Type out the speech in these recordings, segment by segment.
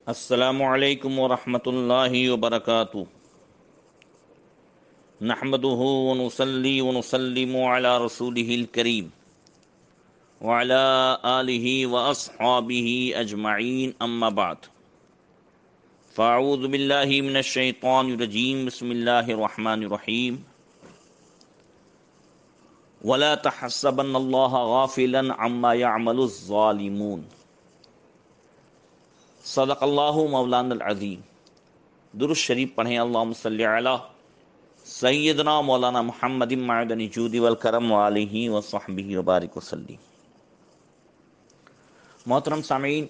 السلام علیکم ورحمۃ اللہ وبرکاتہ۔ نحمدہ ونصلی ونسلم علی رسولہ الکریم وعلی آلہ واصحابہ اجمعین، اما بعد فاعوذ باللہ من الشیطان الرجیم، بسم اللہ الرحمن الرحیم۔ ولا تحسبن اللہ غافلا عما يعمل الظالمون، صدق اللہ مولانا العظیم۔ درود شریف پڑھیں، اللہم صلی علی سیدنا مولانا محمد معدن الجود والکرم وآلہ وصحبہ وبارک وسلم۔ محترم سامعین،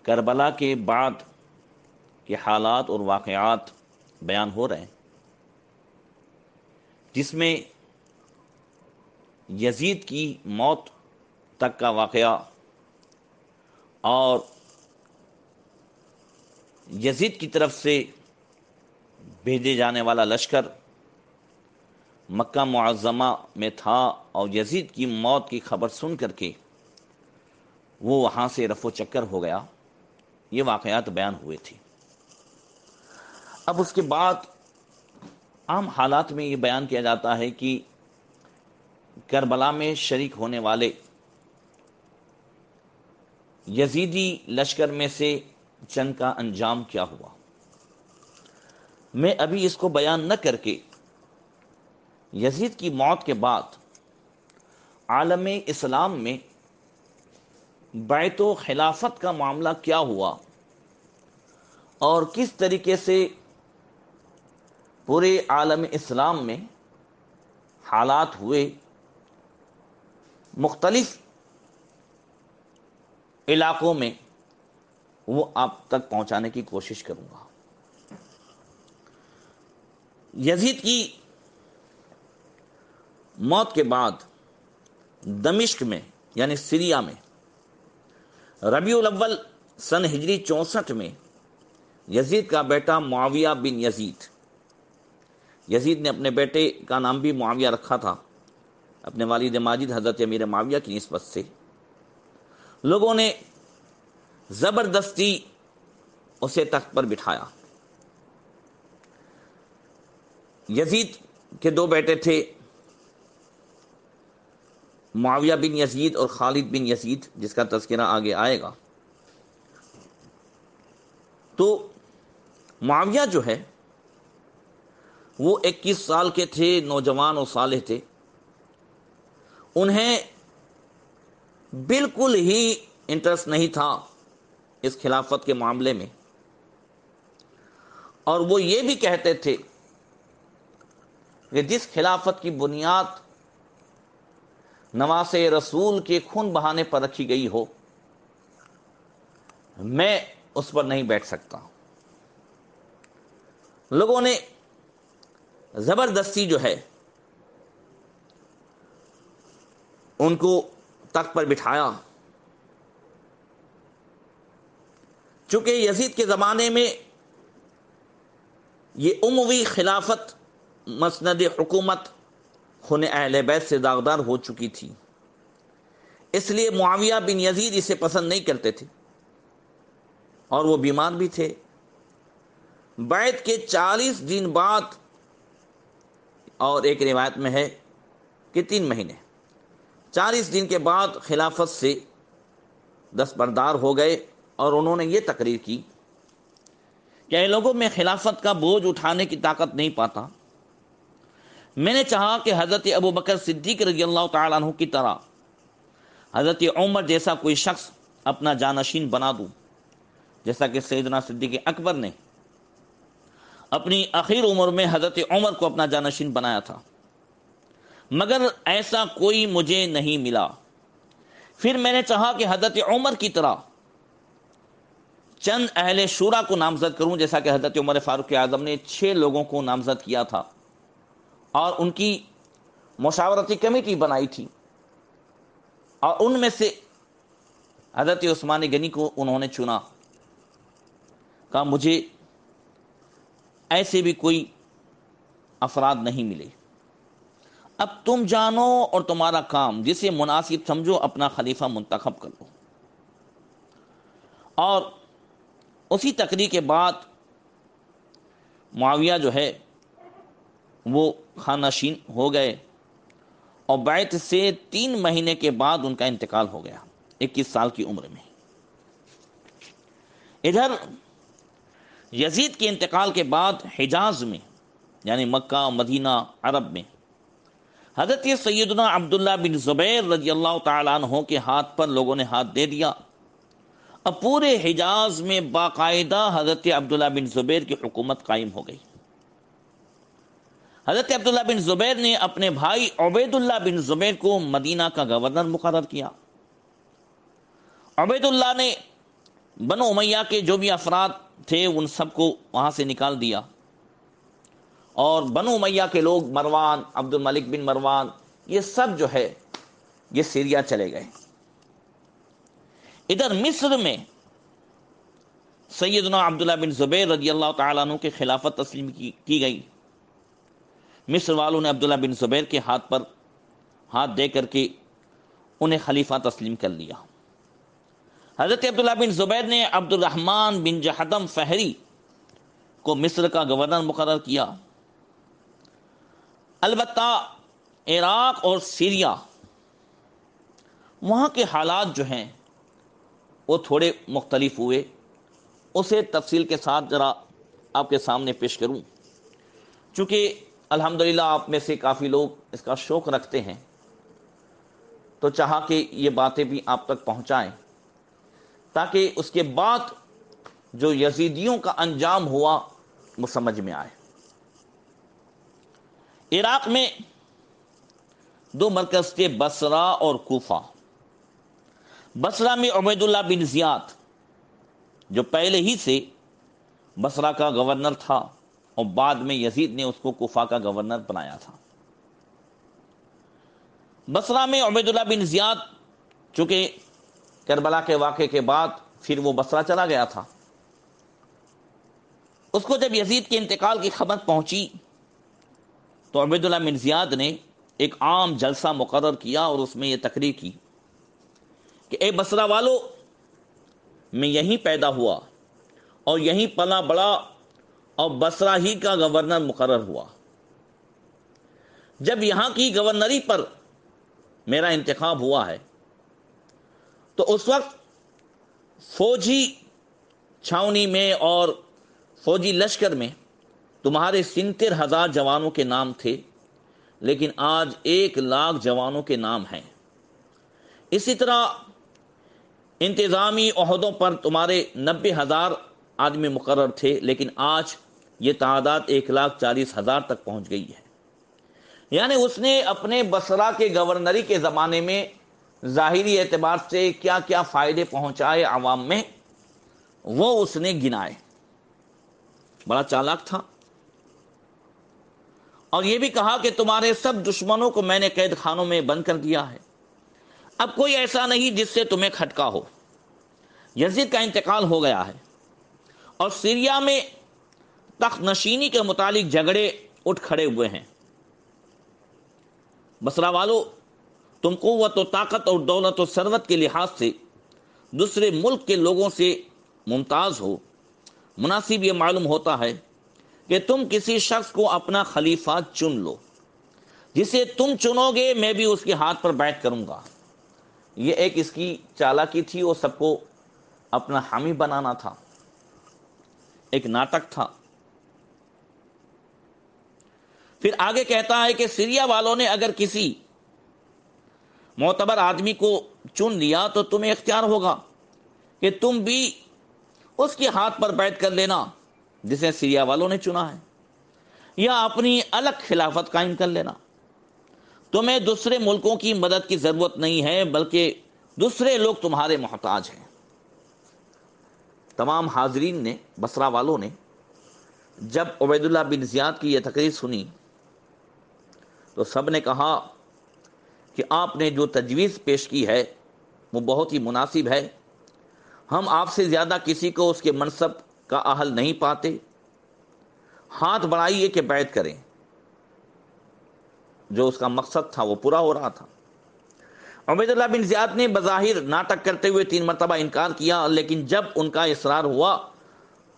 کربلا کے بعد کے حالات اور واقعات بیان ہو رہے ہیں، جس میں یزید کی موت تک کا واقعہ اور یزید کی طرف سے بھیجے جانے والا لشکر مکہ معظمہ میں تھا، اور یزید کی موت کی خبر سن کر کے وہ وہاں سے رفو چکر ہو گیا، یہ واقعات بیان ہوئے تھے۔ اب اس کے بعد عام حالات میں یہ بیان کیا جاتا ہے کہ کربلا میں شریک ہونے والے یزیدی لشکر میں سے چند کا انجام کیا ہوا۔ میں ابھی اس کو بیان نہ کر کے یزید کی موت کے بعد عالم اسلام میں بیعت و خلافت کا معاملہ کیا ہوا اور کس طریقے سے پورے عالم اسلام میں حالات ہوئے، مختلف علاقوں میں، وہ آپ تک پہنچانے کی کوشش کروں گا۔ یزید کی موت کے بعد دمشق میں یعنی سیریا میں ربیع الاول سن ہجری 64 میں یزید کا بیٹا معاویہ بن یزید نے اپنے بیٹے کا نام بھی معاویہ رکھا تھا، اپنے والد ماجد حضرت امیر معاویہ کی نسبت سے۔ لوگوں نے زبردستی اسے تخت پر بٹھایا۔ یزید کے دو بیٹے تھے، معاویہ بن یزید اور خالد بن یزید، جس کا تذکرہ آگے آئے گا۔ تو معاویہ جو ہے وہ 21 سال کے تھے، نوجوان اور صالح تھے۔ انہیں بالکل ہی انٹرسٹ نہیں تھا اس خلافت کے معاملے میں، اور وہ یہ بھی کہتے تھے کہ جس خلافت کی بنیاد نواسے رسول کے خون بہانے پر رکھی گئی ہو، میں اس پر نہیں بیٹھ سکتا۔ لوگوں نے زبردستی جو ہے ان کو تخت پر بٹھایا۔ چونکہ یزید کے زمانے میں یہ اموی خلافت مسند حکومت خون اہل بیت سے داغدار ہو چکی تھی، اس لیے معاویہ بن یزید اسے پسند نہیں کرتے تھے، اور وہ بیمار بھی تھے۔ بیعت کے 40 دن بعد، اور ایک روایت میں ہے کہ 3 مہینے، 40 دن کے بعد خلافت سے دستبردار ہو گئے، اور انہوں نے یہ تقریر کی کہ ان لوگوں میں خلافت کا بوجھ اٹھانے کی طاقت نہیں پاتا۔ میں نے چاہا کہ حضرت ابوبکر صدیق رضی اللہ تعالیٰ عنہ کی طرح حضرت عمر جیسا کوئی شخص اپنا جانشین بنا دوں، جیسا کہ سیدنا صدیق اکبر نے اپنی آخر عمر میں حضرت عمر کو اپنا جانشین بنایا تھا، مگر ایسا کوئی مجھے نہیں ملا۔ پھر میں نے چاہا کہ حضرت عمر کی طرح چند اہل شورا کو نامزد کروں، جیسا کہ حضرت عمر فاروق اعظم نے 6 لوگوں کو نامزد کیا تھا، اور ان کی مشاورتی کمیٹی بنائی تھی، اور ان میں سے حضرت عثمان غنی کو انہوں نے چنا۔ کہا مجھے ایسے بھی کوئی افراد نہیں ملے، اب تم جانو اور تمہارا کام، جسے مناسب سمجھو اپنا خلیفہ منتخب کر لو۔ اور اسی تقریر کے بعد معاویہ جو ہے وہ خانہ نشین ہو گئے، اور بیعت سے 3 مہینے کے بعد ان کا انتقال ہو گیا 21 سال کی عمر میں۔ ادھر یزید کے انتقال کے بعد حجاز میں یعنی مکہ مدینہ عرب میں حضرت سیدنا عبداللہ بن زبیر رضی اللہ تعالیٰ عنہ کے ہاتھ پر لوگوں نے ہاتھ دے دیا۔ اب پورے حجاز میں باقاعدہ حضرت عبداللہ بن زبیر کی حکومت قائم ہو گئی۔ حضرت عبداللہ بن زبیر نے اپنے بھائی عبید اللہ بن زبیر کو مدینہ کا گورنر مقرر کیا۔ عبید اللہ نے بنو امیہ کے جو بھی افراد تھے ان سب کو وہاں سے نکال دیا، اور بنو امیہ کے لوگ مروان، عبد الملک بن مروان، یہ سب جو ہے یہ سیریا چلے گئے۔ ادھر مصر میں سیدنا عبداللہ بن زبیر رضی اللہ تعالیٰ عنہ کے خلافت تسلیم کی گئی۔ مصر والوں نے عبداللہ بن زبیر کے ہاتھ پر ہاتھ دے کر کے انہیں خلیفہ تسلیم کر لیا۔ حضرت عبداللہ بن زبیر نے عبد الرحمن بن جہدم فہری کو مصر کا گورنر مقرر کیا۔ البتہ عراق اور سیریا وہاں کے حالات جو ہیں وہ تھوڑے مختلف ہوئے، اسے تفصیل کے ساتھ ذرا آپ کے سامنے پیش کروں، چونکہ الحمدللہ آپ میں سے کافی لوگ اس کا شوق رکھتے ہیں، تو چاہا کہ یہ باتیں بھی آپ تک پہنچائیں تاکہ اس کے بعد جو یزیدیوں کا انجام ہوا وہ سمجھ میں آئے۔ عراق میں 2 مرکز تھے، بصرہ اور کوفہ۔ بصرہ میں عبید اللہ بن زیاد جو پہلے ہی سے بصرہ کا گورنر تھا، اور بعد میں یزید نے اس کو کوفہ کا گورنر بنایا تھا۔ بصرہ میں عبید اللہ بن زیاد چونکہ کربلا کے واقعے کے بعد پھر وہ بصرہ چلا گیا تھا، اس کو جب یزید کے انتقال کی خبر پہنچی تو عبید اللہ بن زیاد نے ایک عام جلسہ مقرر کیا اور اس میں یہ تقریر کی کہ اے بصرہ والو، میں یہیں پیدا ہوا اور یہیں پلا بڑا اور بصرہ ہی کا گورنر مقرر ہوا۔ جب یہاں کی گورنری پر میرا انتخاب ہوا ہے تو اس وقت فوجی چھاونی میں اور فوجی لشکر میں تمہارے 70,000 جوانوں کے نام تھے، لیکن آج 1,00,000 جوانوں کے نام ہیں۔ اسی طرح انتظامی عہدوں پر تمہارے 90,000 آدمی مقرر تھے، لیکن آج یہ تعداد 1,40,000 تک پہنچ گئی ہے۔ یعنی اس نے اپنے بصرہ کے گورنری کے زمانے میں ظاہری اعتبار سے کیا کیا فائدے پہنچائے عوام میں، وہ اس نے گنائے۔ بڑا چالاک تھا، اور یہ بھی کہا کہ تمہارے سب دشمنوں کو میں نے قید خانوں میں بند کر دیا ہے، اب کوئی ایسا نہیں جس سے تمہیں کھٹکا ہو۔ یزید کا انتقال ہو گیا ہے، اور سیریا میں تخت نشینی کے متعلق جھگڑے اٹھ کھڑے ہوئے ہیں۔ بصرہ والو، تم قوت و طاقت اور دولت و ثروت کے لحاظ سے دوسرے ملک کے لوگوں سے ممتاز ہو۔ مناسب یہ معلوم ہوتا ہے کہ تم کسی شخص کو اپنا خلیفہ چن لو، جسے تم چنو گے میں بھی اس کے ہاتھ پر بیعت کروں گا۔ یہ ایک اس کی چالاکی تھی، وہ سب کو اپنا حامی بنانا تھا، ایک ناٹک تھا۔ پھر آگے کہتا ہے کہ سیریا والوں نے اگر کسی معتبر آدمی کو چن لیا تو تمہیں اختیار ہوگا کہ تم بھی اس کے ہاتھ پر بیعت کر لینا جسے سیریا والوں نے چنا ہے، یا اپنی الگ خلافت قائم کر لینا۔ تمہیں دوسرے ملکوں کی مدد کی ضرورت نہیں ہے، بلکہ دوسرے لوگ تمہارے محتاج ہیں۔ تمام حاضرین نے، بصرہ والوں نے، جب عبید اللہ بن زیاد کی یہ تقریر سنی تو سب نے کہا کہ آپ نے جو تجویز پیش کی ہے وہ بہت ہی مناسب ہے، ہم آپ سے زیادہ کسی کو اس کے منصب کا اہل نہیں پاتے، ہاتھ بڑھائیے کہ بیعت کریں۔ جو اس کا مقصد تھا وہ پورا ہو رہا تھا۔ عبید اللہ بن زیاد نے بظاہر ناٹک کرتے ہوئے 3 مرتبہ انکار کیا، لیکن جب ان کا اصرار ہوا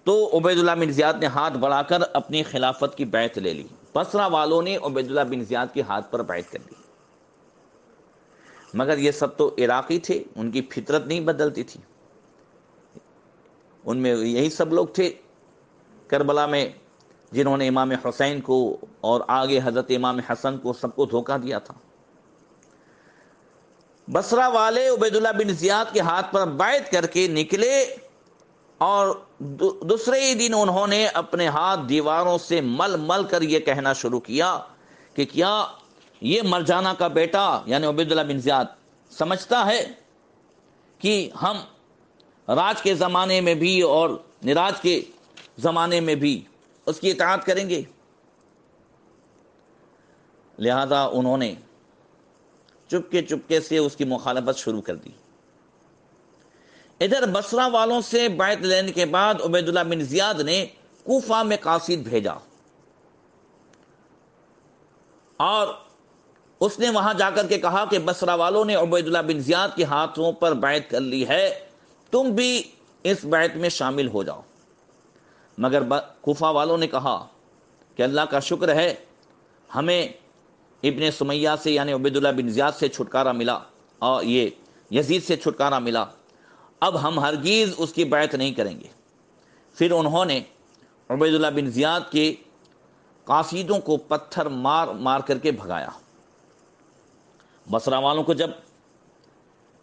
تو عبید اللہ بن زیاد نے ہاتھ بڑھا کر اپنی خلافت کی بیعت لے لی۔ بصرہ والوں نے عبید اللہ بن زیاد کے ہاتھ پر بیعت کر لی، مگر یہ سب تو عراقی تھے، ان کی فطرت نہیں بدلتی تھی۔ ان میں یہی سب لوگ تھے کربلا میں جنہوں نے امام حسین کو اور آگے حضرت امام حسن کو سب کو دھوکہ دیا تھا۔ بصرہ والے عبید اللہ بن زیاد کے ہاتھ پر بیعت کر کے نکلے، اور دوسرے ہی دن انہوں نے اپنے ہاتھ دیواروں سے مل مل کر یہ کہنا شروع کیا کہ کیا یہ مرجانہ کا بیٹا یعنی عبید اللہ بن زیاد سمجھتا ہے کہ ہم راج کے زمانے میں بھی اور نراج کے زمانے میں بھی اس کی اطاعت کریں گے؟ لہذا انہوں نے چپکے سے اس کی مخالفت شروع کر دی۔ ادھر بصرہ والوں سے بیعت لینے کے بعد عبید اللہ بن زیاد نے کوفہ میں قاصد بھیجا، اور اس نے وہاں جا کر کے کہا کہ بصرہ والوں نے عبید اللہ بن زیاد کے ہاتھوں پر بیعت کر لی ہے، تم بھی اس بیعت میں شامل ہو جاؤ۔ مگر کوفہ والوں نے کہا کہ اللہ کا شکر ہے، ہمیں ابن سمیہ سے یعنی عبید اللہ بن زیاد سے چھٹکارا ملا اور یہ یزید سے چھٹکارا ملا، اب ہم ہرگز اس کی بیعت نہیں کریں گے۔ پھر انہوں نے عبید اللہ بن زیاد کے قاصدوں کو پتھر مار مار کر کے بھگایا۔ بصرہ والوں کو جب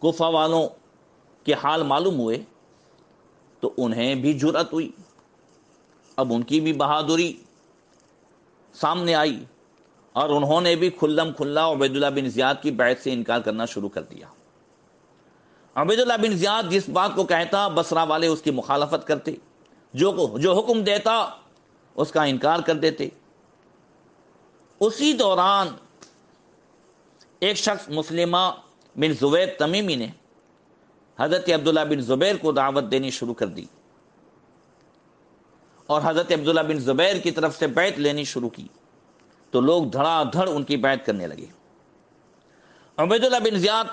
کوفہ والوں کے حال معلوم ہوئے تو انہیں بھی جرأت ہوئی، اب ان کی بھی بہادری سامنے آئی، اور انہوں نے بھی کھلم کھلا عبید اللہ بن زیاد کی بیعت سے انکار کرنا شروع کر دیا۔ عبید اللہ بن زیاد جس بات کو کہتا بصرہ والے اس کی مخالفت کرتے، جو حکم دیتا اس کا انکار کر دیتے۔ اسی دوران ایک شخص مسلمہ بن زبیر تمیمی نے حضرت عبداللہ بن زبیر کو دعوت دینی شروع کر دی، اور حضرت عبداللہ بن زبیر کی طرف سے بیعت لینی شروع کی، تو لوگ دھڑا دھڑ ان کی بیعت کرنے لگے۔ عبید اللہ بن زیاد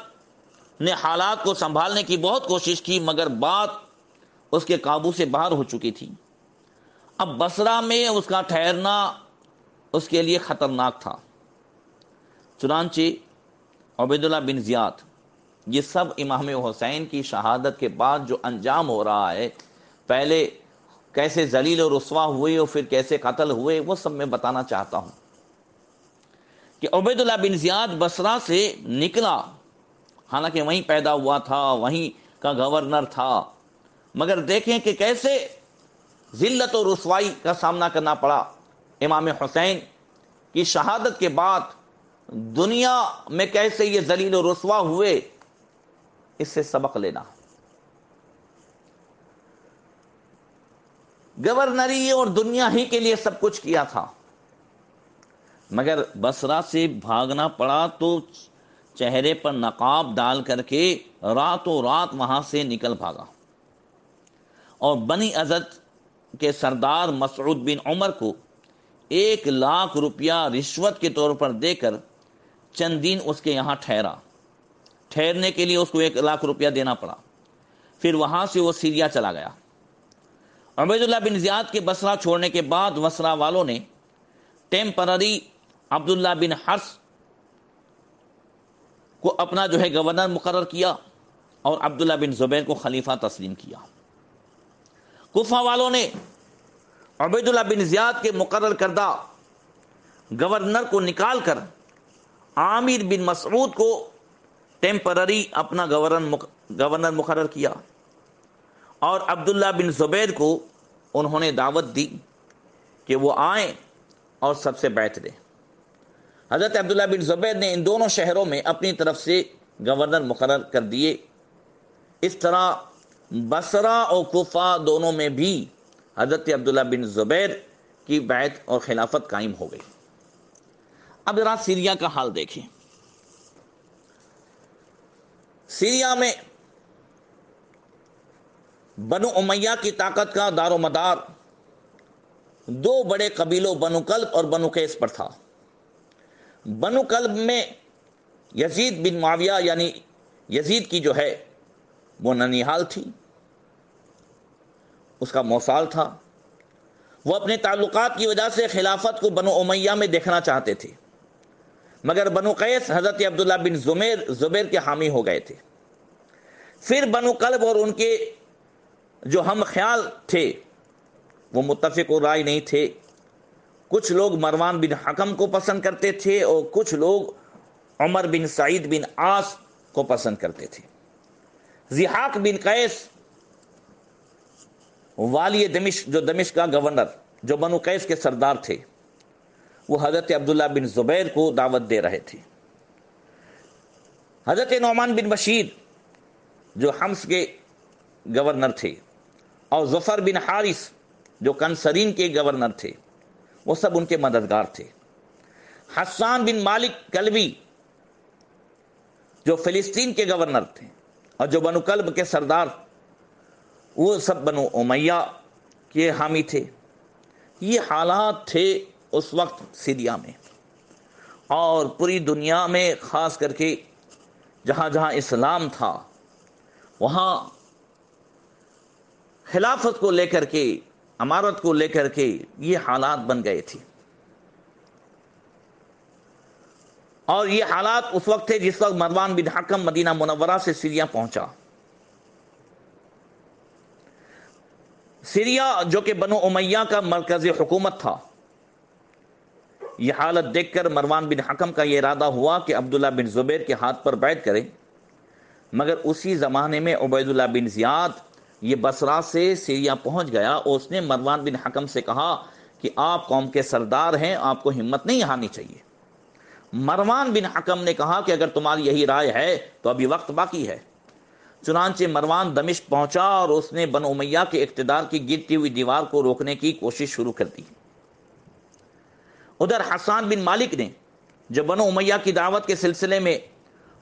نے حالات کو سنبھالنے کی بہت کوشش کی، مگر بات اس کے قابو سے باہر ہو چکی تھی۔ اب بصرہ میں اس کا ٹھہرنا اس کے لیے خطرناک تھا۔ چنانچہ عبید اللہ بن زیاد یہ سب امام حسین کی شہادت کے بعد جو انجام ہو رہا ہے، پہلے کیسے ذلیل و رسوا ہوئے اور پھر کیسے قتل ہوئے، وہ سب میں بتانا چاہتا ہوں کہ عبید اللہ بن زیاد بصرہ سے نکلا، حالانکہ وہیں پیدا ہوا تھا، وہیں کا گورنر تھا، مگر دیکھیں کہ کیسے ذلت و رسوائی کا سامنا کرنا پڑا امام حسین کی شہادت کے بعد، دنیا میں کیسے یہ ذلیل و رسوا ہوئے، اس سے سبق لینا۔ گورنری اور دنیا ہی کے لیے سب کچھ کیا تھا، مگر بصرہ سے بھاگنا پڑا تو چہرے پر نقاب ڈال کر کے راتوں رات وہاں سے نکل بھاگا، اور بنی ازد کے سردار مسعود بن عمر کو 1,00,000 روپیہ رشوت کے طور پر دے کر چند دن اس کے یہاں ٹھہرنے کے لیے اس کو 1,00,000 روپیہ دینا پڑا۔ پھر وہاں سے وہ سیریا چلا گیا۔ عبید اللہ بن زیاد کے بصرہ چھوڑنے کے بعد بصرہ والوں نے ٹیمپرری عبداللہ بن حرس کو اپنا گورنر مقرر کیا، اور عبداللہ بن زبیر کو خلیفہ تسلیم کیا۔ کوفہ والوں نے عبید اللہ بن زیاد کے مقرر کردہ گورنر کو نکال کر عامر بن مسعود کو ٹیمپرری اپنا گورنر مقرر کیا، اور عبداللہ بن زبیر کو انہوں نے دعوت دی کہ وہ آئیں اور سب سے بیعت دیں۔ حضرت عبداللہ بن زبیر نے ان دونوں شہروں میں اپنی طرف سے گورنر مقرر کر دیے۔ اس طرح بصرہ اور کوفہ دونوں میں بھی حضرت عبداللہ بن زبیر کی بیعت اور خلافت قائم ہو گئی۔ اب ذرا سیریا کا حال دیکھیں۔ سیریا میں بنو امیہ کی طاقت کا دار و مدار 2 بڑے قبیلوں بنو کلب اور بنو قیس پر تھا۔ بنو کلب میں یزید بن معاویہ یعنی یزید کی جو ہے وہ ننیحال تھی، اس کا موصال تھا، وہ اپنے تعلقات کی وجہ سے خلافت کو بنو امیہ میں دیکھنا چاہتے تھے، مگر بنو قیس حضرت عبداللہ بن زبیر کے حامی ہو گئے تھے۔ پھر بنو کلب اور ان کے جو ہم خیال تھے وہ متفق رائے نہیں تھے، کچھ لوگ مروان بن حکم کو پسند کرتے تھے اور کچھ لوگ عمر بن سعید بن عاص کو پسند کرتے تھے۔ ضحاک بن قیس والی دمشق، جو دمشق کا گورنر، جو بنو قیس کے سردار تھے، وہ حضرت عبداللہ بن زبیر کو دعوت دے رہے تھے۔ حضرت نعمان بن بشیر جو حمص کے گورنر تھے، اور ظفر بن حارث جو کنسرین کے گورنر تھے، وہ سب ان کے مددگار تھے۔ حسان بن مالک کلبی جو فلسطین کے گورنر تھے اور جو بنو کلب کے سردار، وہ سب بنو امیہ کے حامی تھے۔ یہ حالات تھے اس وقت سیریا میں، اور پوری دنیا میں، خاص کر کے جہاں جہاں اسلام تھا وہاں خلافت کو لے کر کے، امارت کو لے کر کے یہ حالات بن گئے تھے۔ اور یہ حالات اس وقت تھے جس وقت مروان بن حکم مدینہ منورہ سے سیریا پہنچا۔ سیریا جو کہ بنو امیہ کا مرکزی حکومت تھا، یہ حالت دیکھ کر مروان بن حکم کا یہ ارادہ ہوا کہ عبداللہ بن زبیر کے ہاتھ پر بیعت کریں، مگر اسی زمانے میں عبید اللہ بن زیاد یہ بصرہ سے سیریا پہنچ گیا، اور اس نے مروان بن حکم سے کہا کہ آپ قوم کے سردار ہیں، آپ کو ہمت نہیں ہارنی چاہیے۔ مروان بن حکم نے کہا کہ اگر تمہاری یہی رائے ہے تو ابھی وقت باقی ہے۔ چنانچہ مروان دمشق پہنچا اور اس نے بنو امیہ کے اقتدار کی گرتی ہوئی دیوار کو روکنے کی کوشش شروع کر دی۔ ادھر حسان بن مالک نے، جو بنو امیہ کی دعوت کے سلسلے میں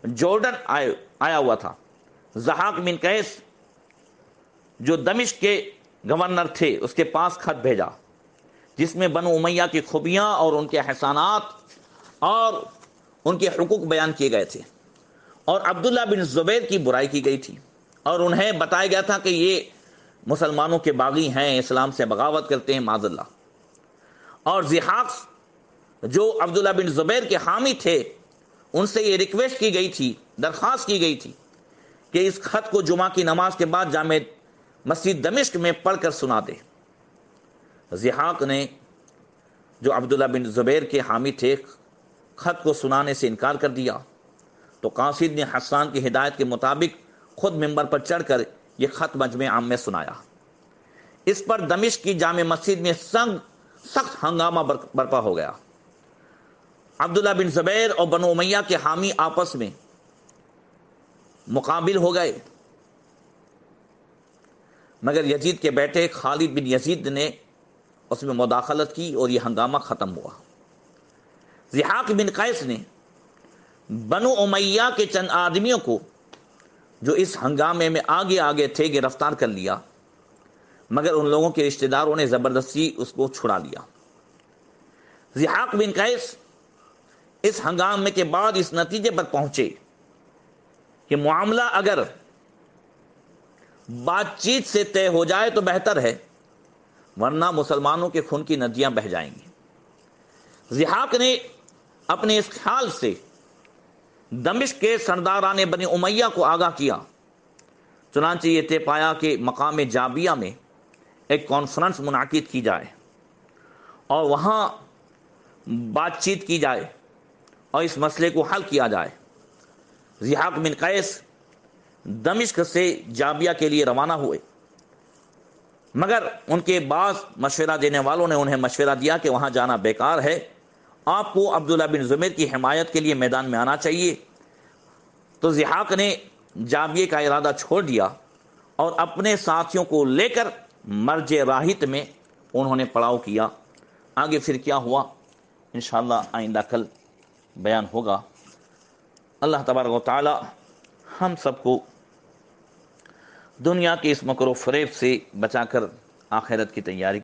جورڈن آیا ہوا تھا، ضحاک بن قیس جو دمشق کے گورنر تھے اس کے پاس خط بھیجا، جس میں بنو امیہ کی خوبیاں اور ان کے احسانات اور ان کے حقوق بیان کیے گئے تھے، اور عبداللہ بن زبیر کی برائی کی گئی تھی، اور انہیں بتایا گیا تھا کہ یہ مسلمانوں کے باغی ہیں، اسلام سے بغاوت کرتے ہیں، معاذ اللہ۔ اور ضحاک جو عبداللہ بن زبیر کے حامی تھے، ان سے یہ ریکویسٹ کی گئی تھی، درخواست کی گئی تھی کہ اس خط کو جمعہ کی نماز کے بعد جامع مسجد دمشق میں پڑھ کر سنا دے۔ ضحاک نے، جو عبداللہ بن زبیر کے حامی تھے، خط کو سنانے سے انکار کر دیا، تو قاصد نے حسان کی ہدایت کے مطابق خود ممبر پر چڑھ کر یہ خط مجمع عام میں سنایا۔ اس پر دمشق کی جامع مسجد میں سخت ہنگامہ برپا ہو گیا۔ عبداللہ بن زبیر اور بنو امیہ کے حامی آپس میں مقابل ہو گئے، مگر یزید کے بیٹے خالد بن یزید نے اس میں مداخلت کی اور یہ ہنگامہ ختم ہوا۔ ضحاک بن قیس نے بنو امیہ کے چند آدمیوں کو جو اس ہنگامے میں آگے آگے تھے گرفتار کر لیا، مگر ان لوگوں کے رشتہ داروں نے زبردستی اس کو چھڑا لیا۔ ضحاک بن قیس اس ہنگامے کے بعد اس نتیجے پر پہنچے کہ معاملہ اگر بات چیت سے طے ہو جائے تو بہتر ہے، ورنہ مسلمانوں کے خون کی ندیاں بہہ جائیں گی۔ ضحاک نے اپنے اس خیال سے دمشق کے سرداران بنی امیہ کو آگاہ کیا، چنانچہ یہ طے پایا کہ مقام جابیہ میں ایک کانفرنس منعقد کی جائے اور وہاں بات چیت کی جائے اور اس مسئلے کو حل کیا جائے۔ ضحاک بن قیس دمشق سے جابیہ کے لیے روانہ ہوئے، مگر ان کے بعض مشورہ دینے والوں نے انہیں مشورہ دیا کہ وہاں جانا بیکار ہے، آپ کو عبداللہ بن زبیر کی حمایت کے لیے میدان میں آنا چاہیے۔ تو ضحاک نے جابیہ کا ارادہ چھوڑ دیا اور اپنے ساتھیوں کو لے کر مرج راہت میں انہوں نے پڑاؤ کیا۔ آگے پھر کیا ہوا انشاءاللہ آئندہ کل بیان ہوگا۔ اللہ تبارک و تعالی ہم سب کو دنیا کے اس مکر و فریب سے بچا کر آخرت کی تیاری